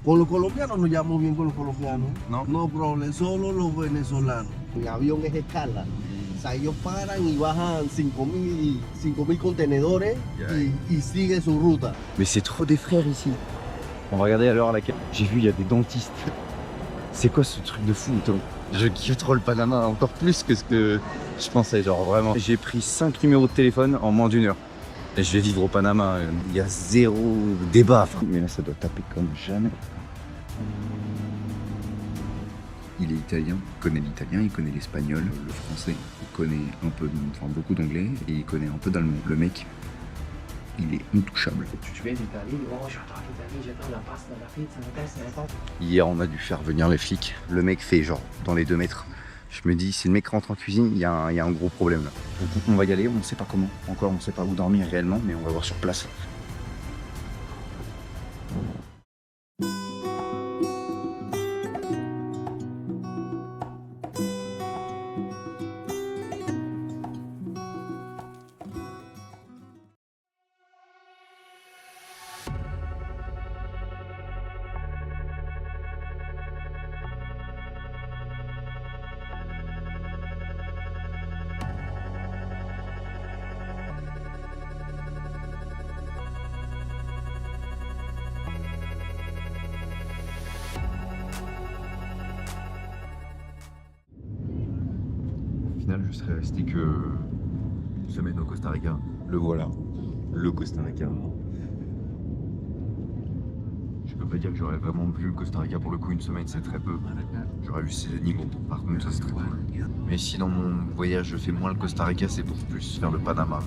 Con los colombianos nos llevamos bien con los colombianos. ¿No? No problem, solo los venezolanos. El avión es escala. O sea, ellos paran y bajan 5.000 contenedores y siguen su ruta. Mais c'est trop des frères ici. On va regarder à l'heure à laquelle. J'ai vu, il y a des dentistes. C'est quoi ce truc de fou, toi? Je kiffe trop le Panama, encore plus que ce que je pensais, genre vraiment. J'ai pris 5 numéros de téléphone en moins d'1 heure. Et je vais vivre au Panama, il y a zéro débat. Mais là, ça doit taper comme jamais. Il est italien, il connaît l'italien, il connaît l'espagnol, le français, il connaît un peu, enfin beaucoup d'anglais et il connaît un peu d'allemand. Le mec, il est intouchable. Tu viens d'Italie? Oh, j'adore l'Italie, j'adore la pasta, la pizza, la testa, la pâte. Hier, on a dû faire venir les flics. Le mec fait genre dans les 2 mètres. Je me dis, si le mec rentre en cuisine, il y a un gros problème là. Donc on va y aller, on ne sait pas comment. Encore, on ne sait pas où dormir réellement, mais on va voir sur place. Au final, je serais resté que une semaine au Costa Rica. Le voilà, le Costa Rica. Je peux pas dire que j'aurais vraiment vu le Costa Rica pour le coup. Une semaine, c'est très peu. J'aurais vu ses animaux. Par contre, ça c'est très cool. Mais si dans mon voyage je fais moins le Costa Rica, c'est pour plus faire le Panama.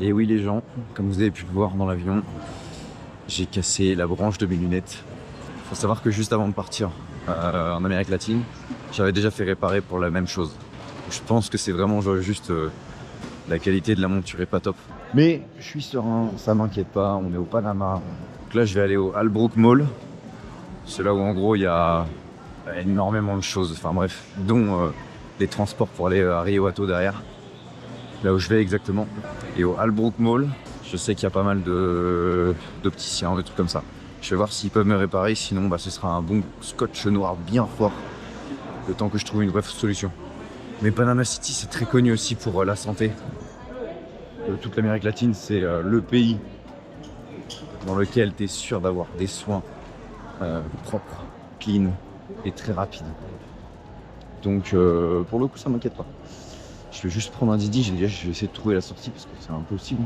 Et oui les gens, comme vous avez pu le voir dans l'avion, j'ai cassé la branche de mes lunettes. Il faut savoir que juste avant de partir en Amérique latine, j'avais déjà fait réparer pour la même chose. Je pense que c'est vraiment juste la qualité de la monture est pas top. Mais je suis serein, ça m'inquiète pas, on est au Panama. Donc là je vais aller au Albrook Mall. C'est là où en gros il y a énormément de choses, enfin bref, dont les transports pour aller à Rio Hato derrière. Là où je vais exactement. Et au Albrook Mall, je sais qu'il y a pas mal d'opticiens, des trucs comme ça. Je vais voir s'ils peuvent me réparer, sinon bah, ce sera un bon scotch noir bien fort, le temps que je trouve une bref solution. Mais Panama City, c'est très connu aussi pour la santé. Toute l'Amérique latine, c'est le pays dans lequel tu es sûr d'avoir des soins propres, clean et très rapides. Donc pour le coup, ça m'inquiète pas. Je vais juste prendre un Didi, je vais essayer de trouver la sortie parce que c'est impossible.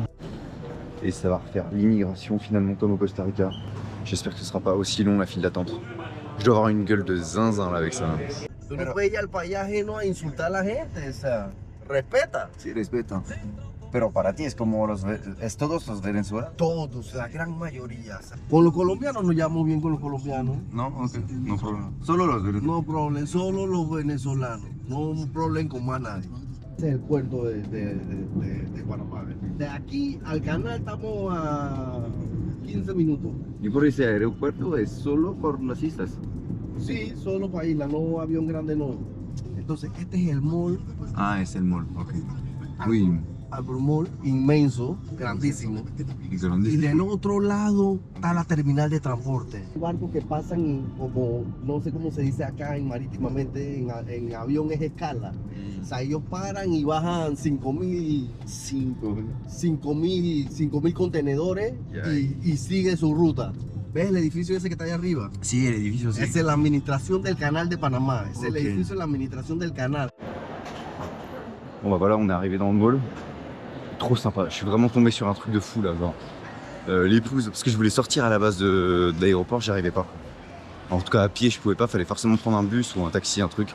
Et ça va refaire l'immigration finalement comme au Costa Rica. J'espère que ce sera pas aussi long la file d'attente. Je dois avoir une gueule de zinzin là avec ça. Tú no puedes ir al país ajeno a insultar a la gente, o sea, respeta. Sí, respeto. Pero para ti es como es todos los Venezuela. Todos, la gran mayoría. Con los colombianos nos llevamos bien con los colombianos. No, ok, no problema. Solo los venezolanos. No problem, solo los venezolanos. No problem con más nadie. Este es el puerto de Panamá. De aquí al canal estamos a 15 minutos. Y por ese aeropuerto es solo por las islas. Sí, solo para isla, no avión grande no. Entonces este es el mall. Ah, es el mall, ok. Uy, Albrook Mall, inmenso, grandísimo. Y del otro lado está la terminal de transporte. Barcos que pasan como, no sé cómo se dice acá en marítimamente, en avión es escala. O sea, ellos paran y bajan 5.000 contenedores y sigue su ruta. ¿Ves el edificio ese que está allá arriba? Sí, el edificio sí. Esa es la administración del canal de Panamá. Es el Ok. edificio de la administración del canal. Bon bah voilà, on est arrivé dans le mall. Trop sympa, je suis vraiment tombé sur un truc de fou là, genre. l'épouse, parce que je voulais sortir à la base de l'aéroport, j'y arrivais pas. En tout cas à pied je pouvais pas, fallait forcément prendre un bus ou un taxi, un truc.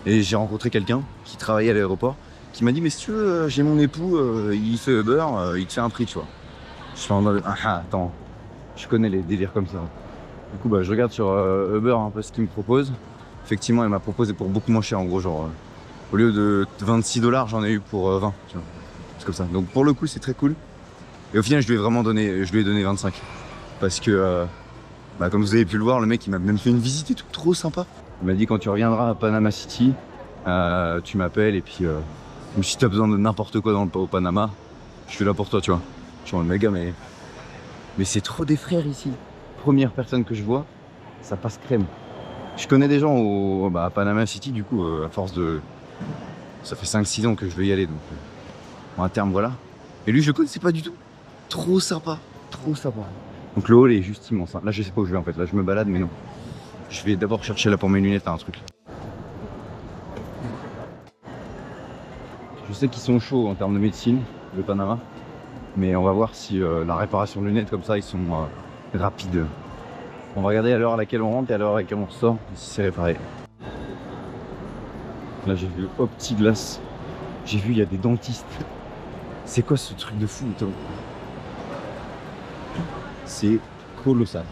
Et j'ai rencontré quelqu'un qui travaillait à l'aéroport, qui m'a dit mais si tu veux, j'ai mon époux, il fait Uber, il te fait un prix, tu vois. Je suis en mode attends, je connais les délires comme ça. Du coup bah je regarde sur Uber un peu ce qu'il me propose. Effectivement il m'a proposé pour beaucoup moins cher, en gros genre au lieu de 26 $, j'en ai eu pour 20, tu vois. C'est comme ça. Donc pour le coup c'est très cool. Et au final je lui ai donné 25. Parce que bah, comme vous avez pu le voir, le mec il m'a même fait une visite et tout, trop sympa. Il m'a dit quand tu reviendras à Panama City, tu m'appelles et puis si tu as besoin de n'importe quoi au Panama, je suis là pour toi, tu vois. Je suis en mode gars, mais c'est trop des frères ici. Première personne que je vois, ça passe crème. Je connais des gens à Panama City, du coup, à force de... Ça fait 5-6 ans que je vais y aller, donc à terme, voilà. Et lui, je le connaissais pas du tout. Trop sympa, trop sympa. Donc le hall est juste immense. Là, je sais pas où je vais en fait. Là, je me balade, mais non. Je vais d'abord chercher là pour mes lunettes, un truc. Je sais qu'ils sont chauds en termes de médecine, le Panama. Mais on va voir si la réparation de lunettes comme ça, ils sont rapides. On va regarder à l'heure à laquelle on rentre et à l'heure à laquelle on ressort, si c'est réparé. Là, j'ai vu Optiglass. J'ai vu, il y a des dentistes. C'est quoi ce truc de fou, toi? C'est colossal.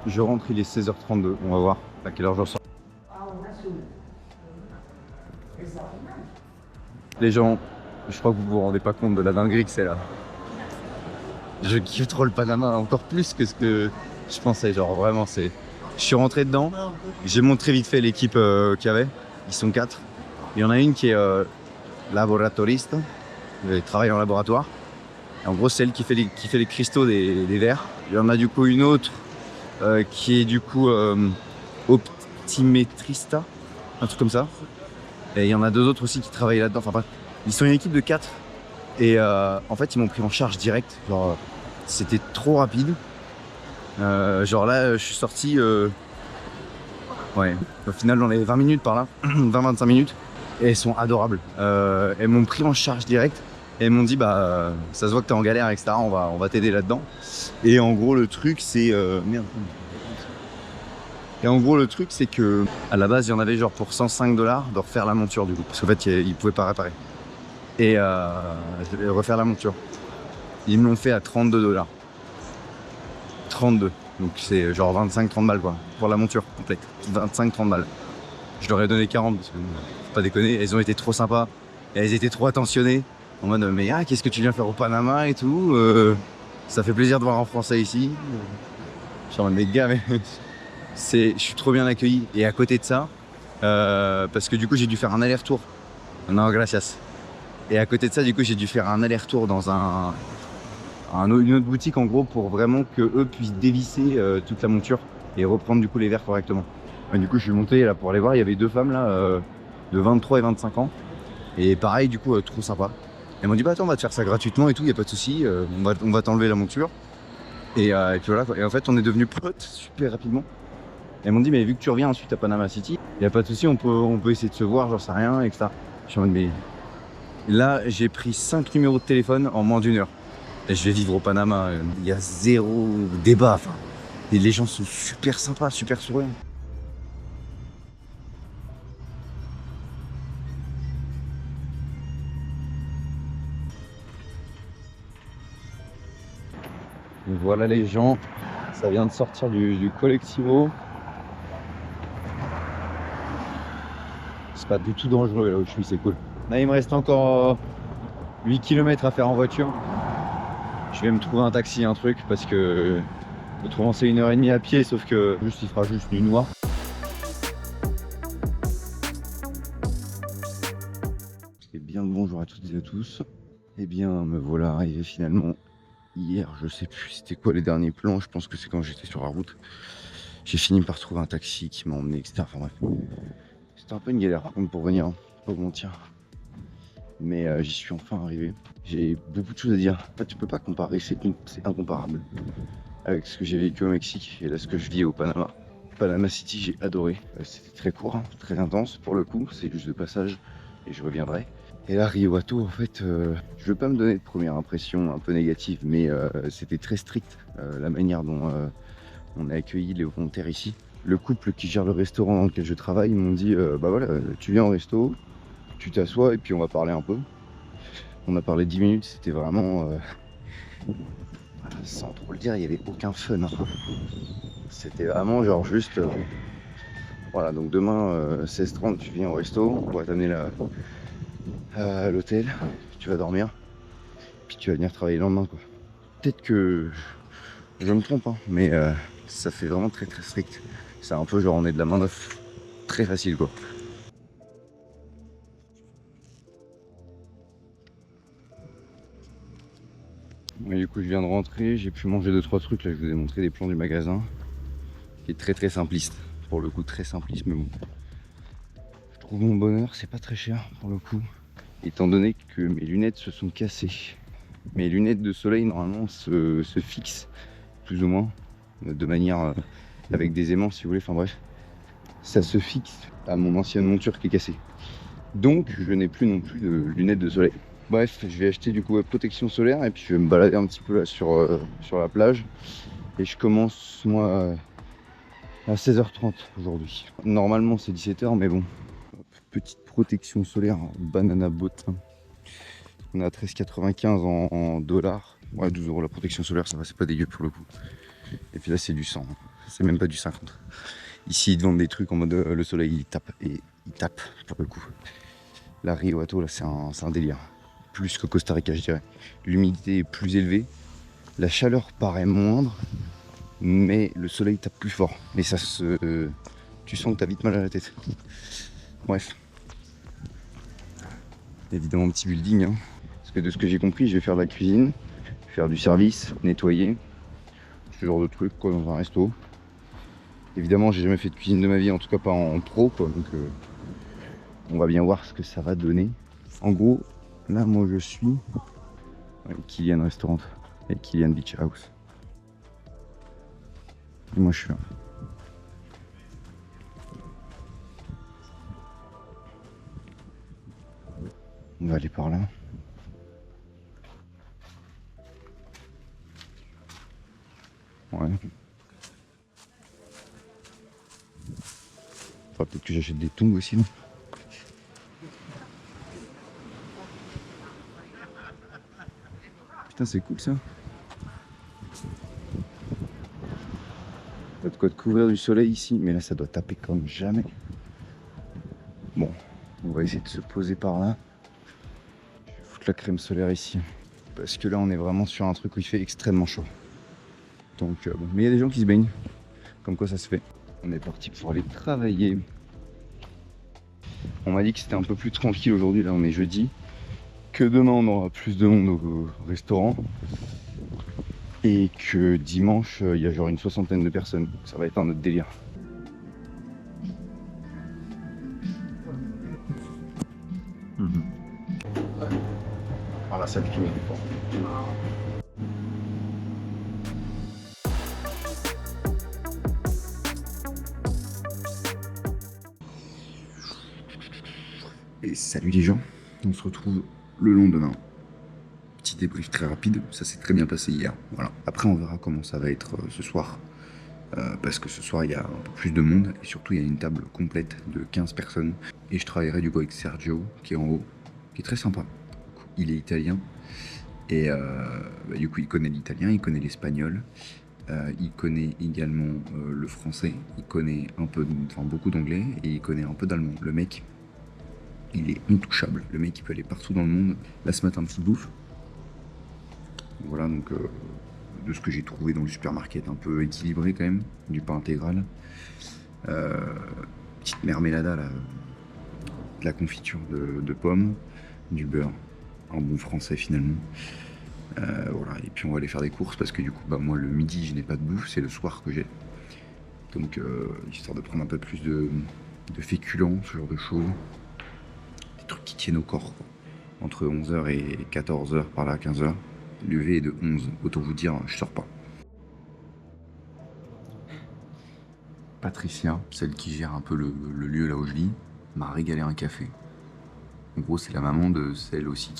Je rentre, il est 16h32. On va voir à quelle heure je ressors. Les gens, je crois que vous vous rendez pas compte de la dinguerie que c'est là. Je kiffe trop le Panama, encore plus que ce que je pensais. Genre vraiment, c'est... Je suis rentré dedans, j'ai montré vite fait l'équipe qu'il y avait. Ils sont 4. Il y en a une qui est laboratoriste, elle travaille en laboratoire. Et en gros, c'est elle qui fait les cristaux des verres. Il y en a du coup une autre qui est du coup optimétrista, un truc comme ça. Et il y en a 2 autres aussi qui travaillent là-dedans. Enfin bref, ils sont une équipe de 4. Et en fait, ils m'ont pris en charge direct. Genre, c'était trop rapide. Genre là, je suis sorti. Ouais, au final, dans les 20 minutes par là, 20-25 minutes. Et elles sont adorables. Elles m'ont pris en charge direct. Et elles m'ont dit, bah, ça se voit que t'es en galère, etc. On va t'aider là-dedans. Et en gros, le truc, c'est. Merde. Et en gros, le truc, c'est que à la base, il y en avait genre pour 105 $ de refaire la monture du coup. Parce qu'en fait, ils pouvaient pas réparer. Et refaire la monture. Ils me l'ont fait à 32 $. 32. Donc c'est genre 25-30 balles quoi. Pour la monture complète. 25-30 balles. Je leur ai donné 40 parce que faut pas déconner. Elles ont été trop sympas. Et elles étaient trop attentionnées. En mode, mais qu'est-ce que tu viens faire au Panama et tout ça fait plaisir de voir un Français ici. Je suis en mode, mais gars, mais... je suis trop bien accueilli. Et à côté de ça, parce que du coup j'ai dû faire un aller-retour. Non, gracias. Et à côté de ça, du coup j'ai dû faire un aller-retour dans une autre boutique en gros pour vraiment que eux puissent dévisser toute la monture et reprendre du coup les verres correctement. Et du coup je suis monté là pour aller voir, il y avait 2 femmes là de 23 et 25 ans. Et pareil du coup trop sympa. Elles m'ont dit bah attends on va te faire ça gratuitement et tout, y a pas de souci, on va t'enlever la monture. Et puis voilà quoi. Et en fait on est devenus potes super rapidement. Elles m'ont dit mais vu que tu reviens ensuite à Panama City, y a pas de souci, on peut essayer de se voir, j'en sais rien, etc. Je suis en mode mais là j'ai pris 5 numéros de téléphone en moins d'1 heure. Et je vais vivre au Panama, il y a 0 débat. Enfin, et les gens sont super sympas, super souriants. Et voilà les gens, ça vient de sortir du Collectivo. C'est pas du tout dangereux là où je suis, c'est cool. Là il me reste encore 8 km à faire en voiture. Je vais me trouver un taxi, un truc, parce que autrement c'est 1h30 à pied, sauf que il fera juste nuit noire. Et bien le bonjour à toutes et à tous. Et bien me voilà arrivé finalement hier, je sais plus c'était quoi les derniers plans, je pense que c'est quand j'étais sur la route. J'ai fini par trouver un taxi qui m'a emmené, etc. Enfin bref, c'était un peu une galère par contre pour venir, hein, pas vous mentir. Mais j'y suis enfin arrivé. J'ai beaucoup de choses à dire. En fait, tu peux pas comparer, c'est incomparable avec ce que j'ai vécu au Mexique et là ce que je vis au Panama. Panama City, j'ai adoré. C'était très court, hein, très intense pour le coup. C'est juste de passage et je reviendrai. Et là, Riwato, en fait, je veux pas me donner de première impression un peu négative, mais c'était très strict la manière dont on a accueilli les volontaires ici. Le couple qui gère le restaurant dans lequel je travaille, ils m'ont dit bah voilà, tu viens au resto, tu t'assois et puis on va parler un peu. On a parlé 10 minutes, c'était vraiment sans trop le dire, il n'y avait aucun fun, hein. C'était vraiment genre juste voilà, donc demain 16h30 tu viens au resto, on va t'amener là à l'hôtel, tu vas dormir, puis tu vas venir travailler le lendemain quoi. Peut-être que je me trompe, hein, mais ça fait vraiment très très strict. C'est un peu genre on est de la main d'œuvre très facile quoi. Et du coup je viens de rentrer, j'ai pu manger 2-3 trucs, là je vous ai montré des plans du magasin, qui est très très simpliste, pour le coup très simpliste, mais bon. Je trouve mon bonheur, c'est pas très cher pour le coup, étant donné que mes lunettes se sont cassées. Mes lunettes de soleil normalement se fixent plus ou moins, de manière avec des aimants si vous voulez, enfin bref. Ça se fixe à mon ancienne monture qui est cassée. Donc je n'ai plus non plus de lunettes de soleil. Bref, je vais acheter du coup protection solaire et puis je vais me balader un petit peu là sur la plage. Et je commence moi à 16h30 aujourd'hui. Normalement c'est 17h mais bon. Petite protection solaire banana boat. On est à 13,95 en dollars. Ouais, 12 € la protection solaire, ça va, c'est pas dégueu pour le coup. Et puis là c'est du 100, c'est même pas du 50. Ici ils te vendent des trucs en mode le soleil il tape, et il tape pour le coup. La Riwato là c'est un délire. Plus que Costa Rica je dirais. L'humidité est plus élevée, la chaleur paraît moindre, mais le soleil tape plus fort. Mais ça se... tu sens que t'as vite mal à la tête. Bref. Évidemment un petit building, hein. Parce que de ce que j'ai compris je vais faire de la cuisine, faire du service, nettoyer, ce genre de trucs quoi dans un resto. Évidemment j'ai jamais fait de cuisine de ma vie, en tout cas pas en pro quoi, donc on va bien voir ce que ça va donner. En gros, là moi je suis avec Kylian Restaurant, avec Kylian Beach House. Et moi je suis là. On va aller par là. Ouais. Faudra peut-être que j'achète des tongs aussi. Non, putain c'est cool ça. T'as de quoi te couvrir du soleil ici, mais là ça doit taper comme jamais. Bon, on va essayer de se poser par là. Je vais foutre la crème solaire ici. Parce que là on est vraiment sur un truc où il fait extrêmement chaud. Donc bon, mais il y a des gens qui se baignent. Comme quoi ça se fait. On est parti pour aller travailler. On m'a dit que c'était un peu plus tranquille aujourd'hui, là on est jeudi. Que demain on aura plus de monde au restaurant. Et que dimanche il y a genre une 60aine de personnes. Ça va être un autre délire. Ah la salle qui m'est fort. Et salut les gens, on se retrouve le lendemain. Petit débrief très rapide, ça s'est très bien passé hier. Voilà. Après on verra comment ça va être ce soir. Parce que ce soir il y a un peu plus de monde et surtout il y a une table complète de 15 personnes. Et je travaillerai du coup avec Sergio qui est en haut, qui est très sympa. Il est italien et du coup il connaît l'italien, il connaît l'espagnol. Il connaît également le français, il connaît un peu, enfin beaucoup d'anglais et il connaît un peu d'allemand. Le mec, il est intouchable. Le mec, il peut aller partout dans le monde. Là, ce matin, petite bouffe. Voilà, donc de ce que j'ai trouvé dans le supermarket, un peu équilibré quand même. Du pain intégral. Petite mermelada, là. De la confiture de pommes. Du beurre. Un bon français finalement. Voilà, et puis on va aller faire des courses parce que du coup, bah, moi le midi, je n'ai pas de bouffe, c'est le soir que j'ai. Donc, histoire de prendre un peu plus de féculents, ce genre de choses. Des trucs qui tiennent au corps, quoi. Entre 11h et 14h, par là, 15h. L'UV est de 11, autant vous dire, je sors pas. Patricia, celle qui gère un peu le lieu là où je vis, m'a régalé un café. En gros, c'est la maman de celle aussi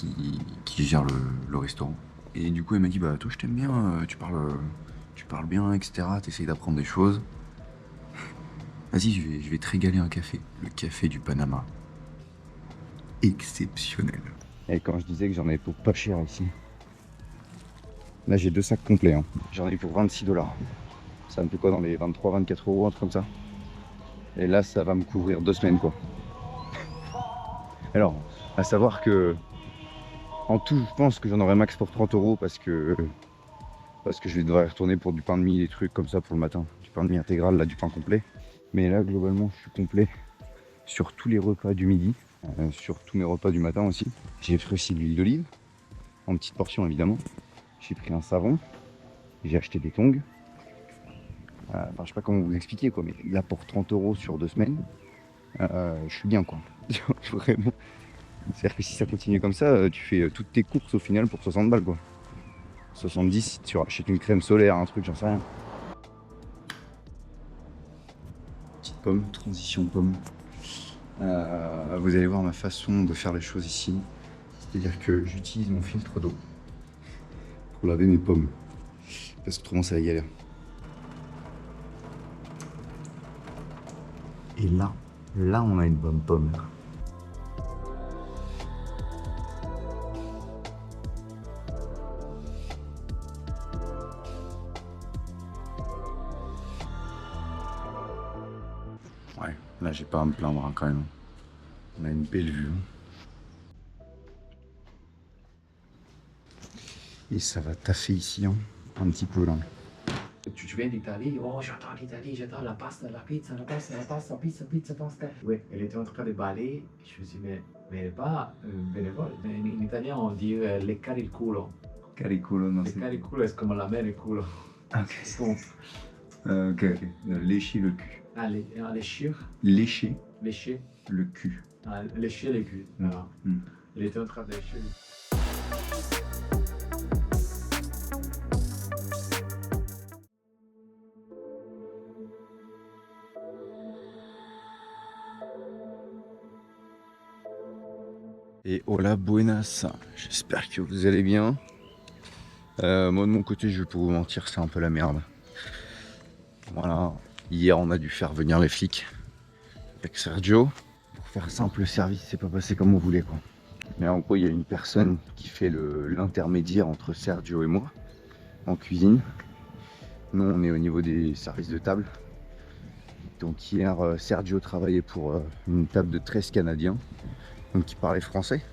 qui gère le restaurant. Et du coup, elle m'a dit, bah toi, je t'aime bien, tu parles bien, etc. T'essayes d'apprendre des choses. Vas-y, je vais te régaler un café. Le café du Panama. Exceptionnel. Et quand je disais que j'en avais pour pas cher ici. Là, j'ai 2 sacs complets. Hein. J'en ai pour 26 $. Ça me fait quoi dans les 23-24 €, un truc comme ça. Et là, ça va me couvrir 2 semaines, quoi. Alors, à savoir que en tout, je pense que j'en aurai max pour 30 € parce que je vais devoir y retourner pour du pain de mie, des trucs comme ça pour le matin. Du pain de mie intégral, là, du pain complet. Mais là, globalement, je suis complet sur tous les repas du midi, sur tous mes repas du matin aussi. J'ai pris aussi de l'huile d'olive, en petite portion évidemment. J'ai pris un savon, j'ai acheté des tongs. Enfin, je sais pas comment vous expliquer quoi, mais là pour 30 € sur 2 semaines, je suis bien quoi. Vraiment. C'est-à-dire que si ça continue comme ça, tu fais toutes tes courses au final pour 60 balles quoi. 70 si tu rachètes une crème solaire, un truc, j'en sais rien. Petite pomme, transition pomme. Vous allez voir ma façon de faire les choses ici. C'est-à-dire que j'utilise mon filtre d'eau pour laver mes pommes. Parce que autrement c'est la galère. Et là on a une bonne pomme. Ouais, là j'ai pas à me plaindre hein, quand même. On a une belle vue. Et ça va taffer ici, hein, un petit peu là. Tu viens d'Italie? Oh, j'adore l'Italie, j'adore la pasta, la pizza, pizza. Oui, elle était en train de balayer. Je me suis dit, mais elle n'est pas bénévole. En italien, on dit leccare il culo. Cariculo, non Leccare il culo, c'est comme la mère il culo. Ok. Bon. Ok. Lécher le cul. Léchir. Lécher Lécher. le cul. Lécher le cul. Voilà. Mm. Elle était en train de lécher le cul. Et hola buenas, j'espère que vous allez bien. Moi de mon côté, je vais pas vous mentir, c'est un peu la merde. Voilà, hier on a dû faire venir les flics avec Sergio. Pour faire simple, le service c'est pas passé comme on voulait quoi. Mais en gros, il y a une personne qui fait l'intermédiaire entre Sergio et moi en cuisine. Nous on est au niveau des services de table. Donc hier, Sergio travaillait pour une table de 13 Canadiens. Donc qui parlait français.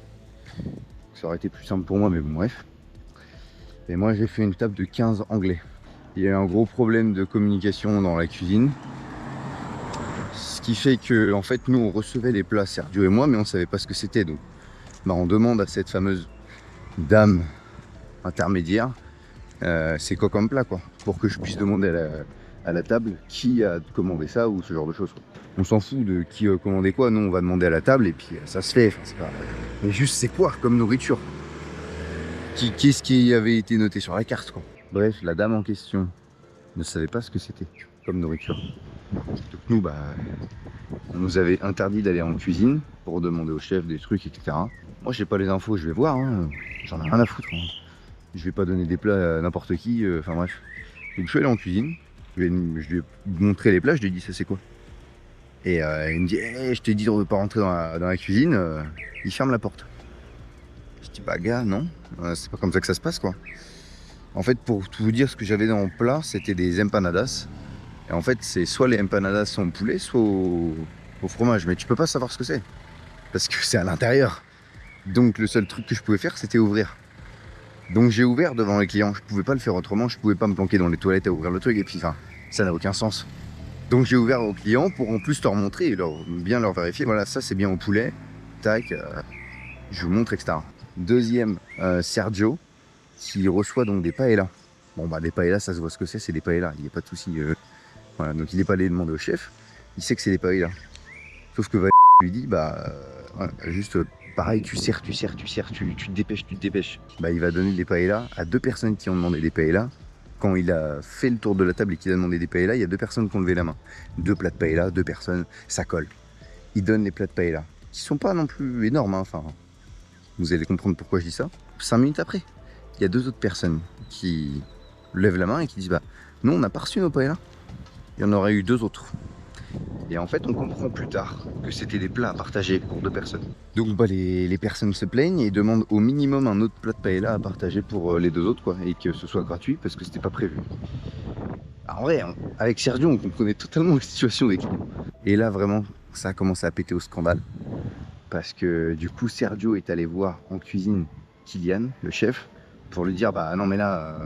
Ça aurait été plus simple pour moi, mais bon bref. Et moi j'ai fait une table de 15 anglais. Il y a eu un gros problème de communication dans la cuisine. Ce qui fait que en fait nous on recevait les plats, Sergio et moi, mais on savait pas ce que c'était. Donc bah, on demande à cette fameuse dame intermédiaire c'est quoi comme plat quoi. Pour que je puisse demander à la table qui a commandé ça ou ce genre de choses quoi. On s'en fout de qui a commandé quoi, nous on va demander à la table et puis ça se fait. Enfin, pas... Mais juste c'est quoi comme nourriture, qu'est-ce qui avait été noté sur la carte quoi. Bref, la dame en question ne savait pas ce que c'était comme nourriture. Donc nous bah on nous avait interdit d'aller en cuisine pour demander au chef des trucs etc. Moi j'ai pas les infos, je vais voir, hein. J'en ai rien à foutre. Hein. Je vais pas donner des plats à n'importe qui, enfin bref. Donc je suis allé en cuisine, je lui ai montré les plats, je lui ai dit ça c'est quoi. Et il me dit hey, je t'ai dit de ne pas rentrer dans la cuisine, il ferme la porte. Je dis bah gars non, c'est pas comme ça que ça se passe quoi. En fait pour tout vous dire ce que j'avais dans mon plat c'était des empanadas. Et en fait c'est soit les empanadas en poulet soit au fromage, mais tu peux pas savoir ce que c'est. Parce que c'est à l'intérieur. Donc le seul truc que je pouvais faire c'était ouvrir. Donc j'ai ouvert devant les clients, je pouvais pas le faire autrement, je pouvais pas me planquer dans les toilettes à ouvrir le truc et puis enfin ça n'a aucun sens. Donc j'ai ouvert aux clients pour en plus leur montrer et bien leur vérifier, voilà ça c'est bien au poulet, tac, je vous montre etc. Deuxième, Sergio qui reçoit donc des paellas. Bon bah des paellas ça se voit ce que c'est des paellas, il n'y a pas de souci. Voilà, donc il n'est pas allé demander au chef, il sait que c'est des paellas. Sauf que lui dit bah voilà, juste pareil tu sers, tu te dépêches. Bah il va donner des paellas à 2 personnes qui ont demandé des paellas. Quand il a fait le tour de la table et qu'il a demandé des paellas, il y a 2 personnes qui ont levé la main. 2 plats de paella, 2 personnes, ça colle. Il donne les plats de paella. qui sont pas non plus énormes, hein. Enfin, vous allez comprendre pourquoi je dis ça. 5 minutes après, il y a 2 autres personnes qui lèvent la main et qui disent bah nous on n'a pas reçu nos paellas. Il y en aurait eu 2 autres. Et en fait on comprend plus tard que c'était des plats à partager pour 2 personnes. Donc bah, les personnes se plaignent et demandent au minimum un autre plat de paella à partager pour les 2 autres quoi, et que ce soit gratuit parce que c'était pas prévu. Alors, en vrai, avec Sergio on comprenait totalement la situation des clients. Et là vraiment ça a commencé à péter au scandale. Parce que du coup Sergio est allé voir en cuisine Kylian, le chef, pour lui dire bah non mais là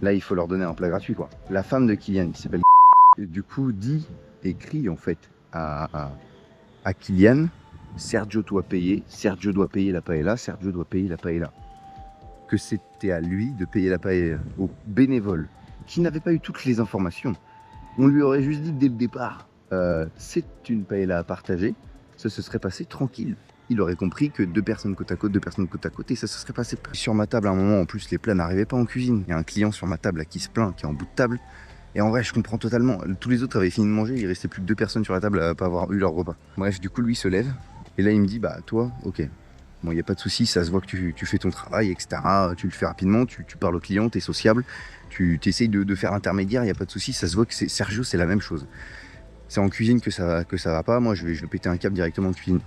il faut leur donner un plat gratuit quoi. La femme de Kylian qui s'appelle du coup dit et crie en fait à Kylian, Sergio doit payer la paella, Sergio doit payer la paella. Que c'était à lui de payer la paella, au bénévole qui n'avait pas eu toutes les informations. On lui aurait juste dit dès le départ c'est une paella à partager, ça se serait passé tranquille. Il aurait compris que 2 personnes côte à côte, et ça se serait passé. Sur ma table, à un moment, en plus, les plats n'arrivaient pas en cuisine. Il y a un client sur ma table là, qui se plaint, qui est en bout de table. Et en vrai, je comprends totalement. Tous les autres avaient fini de manger, il restait plus que 2 personnes sur la table à pas avoir eu leur repas. Bref, du coup, lui se lève. Et là, il me dit, bah, toi, ok. Bon, il n'y a pas de souci, ça se voit que tu fais ton travail, etc. Tu le fais rapidement, tu parles au client, tu es sociable, tu essayes de faire intermédiaire, il n'y a pas de souci. Ça se voit que Sergio, c'est la même chose. C'est en cuisine que ça va pas. Moi, je vais péter un câble directement en cuisine.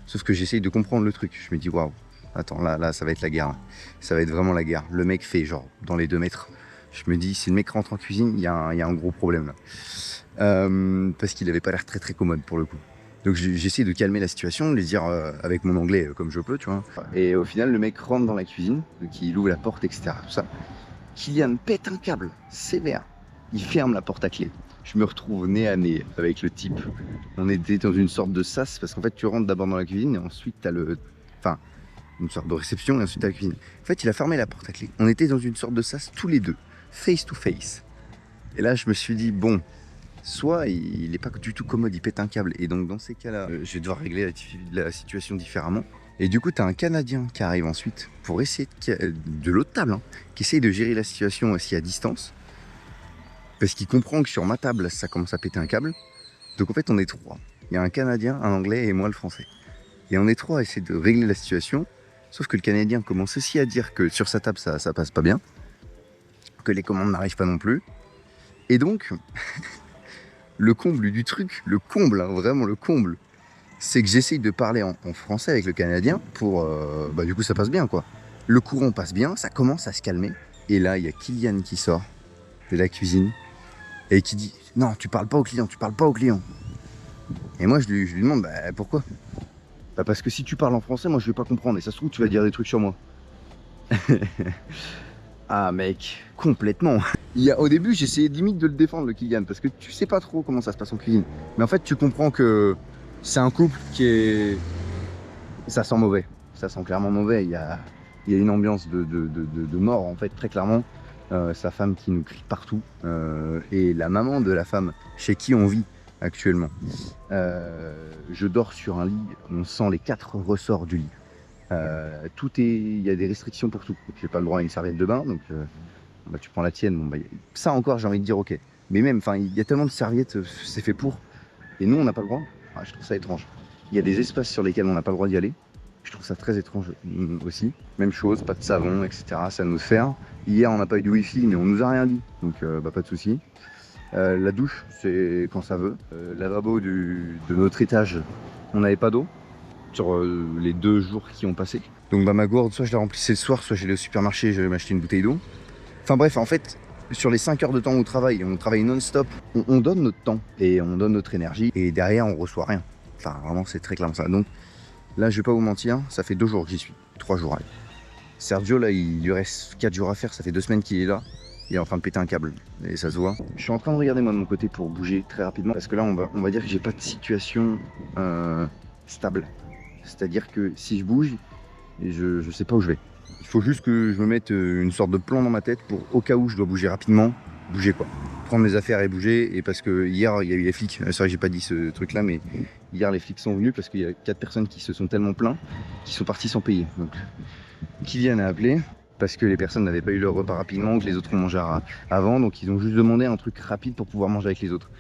Sauf que j'essaye de comprendre le truc. Je me dis, waouh, attends, là, ça va être la guerre. Ça va être vraiment la guerre. Le mec fait genre dans les 2 mètres. Je me dis, si le mec rentre en cuisine, il y a un gros problème là. Parce qu'il avait pas l'air très commode pour le coup. Donc j'essaie de calmer la situation, de les dire avec mon anglais comme je peux, tu vois. Et au final, le mec rentre dans la cuisine, donc il ouvre la porte, etc. Tout ça. Kylian pète un câble sévère. Il ferme la porte à clé. Je me retrouve nez à nez avec le type. On était dans une sorte de sas parce qu'en fait tu rentres d'abord dans la cuisine et ensuite t'as une sorte de réception et ensuite t'as la cuisine. En fait il a fermé la porte à clé. On était dans une sorte de sas tous les deux, face to face. Et là je me suis dit bon, soit il est pas du tout commode, il pète un câble et donc dans ces cas-là je vais devoir régler la situation différemment. Et du coup t'as un Canadien qui arrive ensuite pour essayer de l'autre table, hein, qui essaye de gérer la situation aussi à distance. Parce qu'il comprend que sur ma table, ça commence à péter un câble. Donc en fait, on est 3. Il y a un Canadien, un Anglais et moi le Français. Et on est 3 à essayer de régler la situation. Sauf que le Canadien commence aussi à dire que sur sa table, ça passe pas bien. Que les commandes n'arrivent pas non plus. Et donc, le comble du truc, le comble, hein, vraiment le comble, c'est que j'essaye de parler en français avec le Canadien pour... du coup, ça passe bien, quoi. Le courant passe bien, ça commence à se calmer. Et là, il y a Kylian qui sort de la cuisine et qui dit non, tu parles pas au client, Et moi je lui demande bah, pourquoi. Bah, parce que si tu parles en français, moi je vais pas comprendre et ça se trouve tu vas dire des trucs sur moi. Ah mec, complètement. Au début j'essayais limite de le défendre le Kylian parce que tu sais pas trop comment ça se passe en cuisine. Mais en fait tu comprends que c'est un couple qui est... Ça sent mauvais, ça sent clairement mauvais. Il y a une ambiance de mort en fait très clairement. Sa femme qui nous crie partout et la maman de la femme chez qui on vit actuellement. Je dors sur un lit, on sent les 4 ressorts du lit. Il y a des restrictions pour tout. J'ai pas le droit à une serviette de bain, donc tu prends la tienne. Bon, ça encore, j'ai envie de dire ok. Mais même, il y a tellement de serviettes, c'est fait pour. Et nous, on n'a pas le droit. Ah, je trouve ça étrange. Il y a des espaces sur lesquels on n'a pas le droit d'y aller. Je trouve ça très étrange aussi. Même chose, pas de savon, etc. C'est à nous de faire. Hier, on n'a pas eu de wifi, mais on nous a rien dit. Donc, pas de souci. La douche, c'est quand ça veut. Lavabo de notre étage, on n'avait pas d'eau sur les 2 jours qui ont passé. Donc, ma gourde, soit je la remplissais le soir, soit j'allais au supermarché et j'allais m'acheter une bouteille d'eau. Enfin bref, en fait, sur les 5 heures de temps où on travaille non-stop, on donne notre temps et on donne notre énergie. Et derrière, on reçoit rien. Enfin, vraiment, c'est très clairement ça. Donc, là, je vais pas vous mentir, ça fait 2 jours que j'y suis. 3 jours, allez. Sergio, là, il lui reste 4 jours à faire. Ça fait 2 semaines qu'il est là. Il est en train de péter un câble. Et ça se voit. Je suis en train de regarder, moi, de mon côté pour bouger très rapidement. Parce que là, on va dire que j'ai pas de situation stable. C'est-à-dire que si je bouge, je sais pas où je vais. Il faut juste que je me mette une sorte de plan dans ma tête pour, au cas où je dois bouger rapidement, bouger quoi. Prendre mes affaires et bouger. Et parce que hier, il y a eu les flics. C'est vrai que j'ai pas dit ce truc-là, mais hier, les flics sont venus parce qu'il y a 4 personnes qui se sont tellement plaints qu'ils sont partis sans payer. Donc, Kylian a appelé parce que les personnes n'avaient pas eu leur repas rapidement, que les autres ont mangé avant. Donc, ils ont juste demandé un truc rapide pour pouvoir manger avec les autres.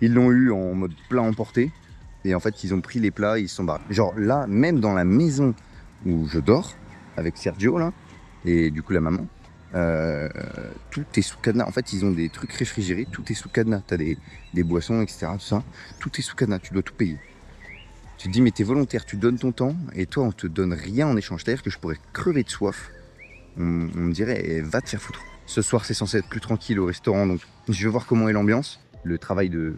Ils l'ont eu en mode plat emporté. Et en fait, ils ont pris les plats, ils se sont barrés. Genre là, même dans la maison où je dors, avec Sergio là, et du coup la maman, tout est sous cadenas. En fait, ils ont des trucs réfrigérés, tout est sous cadenas. T'as des boissons, etc. Tout ça, tout est sous cadenas, tu dois tout payer. Tu te dis, mais t'es volontaire, tu donnes ton temps, et toi, on te donne rien en échange. C'est-à-dire que je pourrais crever de soif. On me dirait, eh, va te faire foutre. Ce soir, c'est censé être plus tranquille au restaurant, donc je vais voir comment est l'ambiance. Le travail de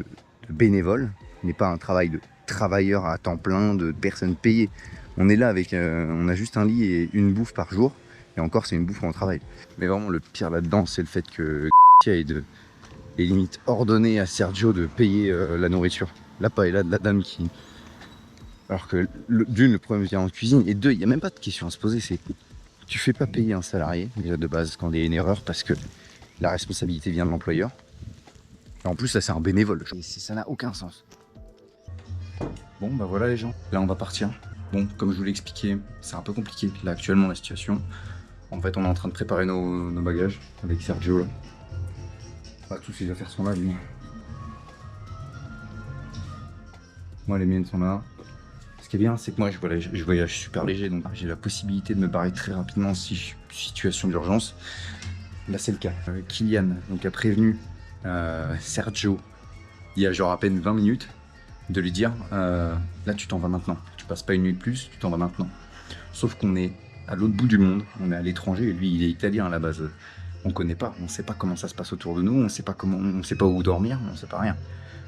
bénévole n'est pas un travail de travailleur à temps plein, de personnes payées. On est là avec, on a juste un lit et une bouffe par jour, et encore, c'est une bouffe où on travaille. Mais vraiment, le pire là-dedans, c'est le fait que ait limite ordonné à Sergio de payer la nourriture. La paella de la dame qui... Alors que d'une, le problème vient en cuisine, et deux, il n'y a même pas de question à se poser, c'est tu fais pas payer un salarié, déjà de base, quand il y a une erreur, parce que la responsabilité vient de l'employeur. Et en plus, ça c'est un bénévole, ça n'a aucun sens. Bon, bah voilà les gens, là on va partir. Bon, comme je vous l'ai expliqué, c'est un peu compliqué, là actuellement la situation. En fait, on est en train de préparer nos bagages, avec Sergio, là. Bah, tous ses affaires sont là, lui. Moi, les miennes sont là. Ce qui est bien, c'est que moi, je voyage super léger, donc j'ai la possibilité de me barrer très rapidement si je suis en situation d'urgence. Là, c'est le cas. Kylian donc, a prévenu Sergio, il y a genre à peine 20 minutes, de lui dire là, tu t'en vas maintenant. Tu passes pas une nuit de plus, tu t'en vas maintenant. Sauf qu'on est à l'autre bout du monde, on est à l'étranger, et lui, il est italien à la base. On connaît pas, on sait pas comment ça se passe autour de nous, on sait pas où dormir, on sait pas rien.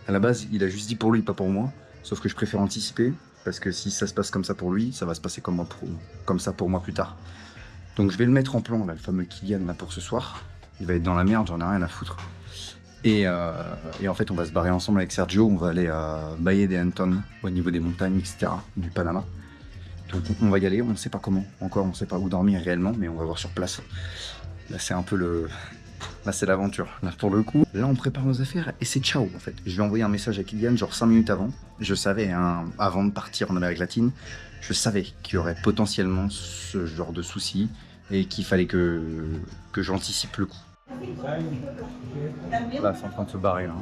À la base, il a juste dit pour lui, pas pour moi. Sauf que je préfère anticiper, parce que si ça se passe comme ça pour lui, ça va se passer comme ça pour moi plus tard. Donc je vais le mettre en plan, là, le fameux Kylian, là, pour ce soir. Il va être dans la merde, j'en ai rien à foutre. Et en fait, on va se barrer ensemble avec Sergio, on va aller à Valle de Antón, au niveau des montagnes, etc., du Panama. Donc on va y aller, on ne sait pas comment, encore, on ne sait pas où dormir réellement, mais on va voir sur place. Là, c'est un peu le... Là, c'est l'aventure. Là, pour le coup, là, on prépare nos affaires et c'est ciao, en fait. Je vais envoyer un message à Kylian, genre 5 minutes avant. Je savais, hein, avant de partir en Amérique latine, je savais qu'il y aurait potentiellement ce genre de soucis et qu'il fallait que j'anticipe le coup. Là, c'est en train de se barrer, là.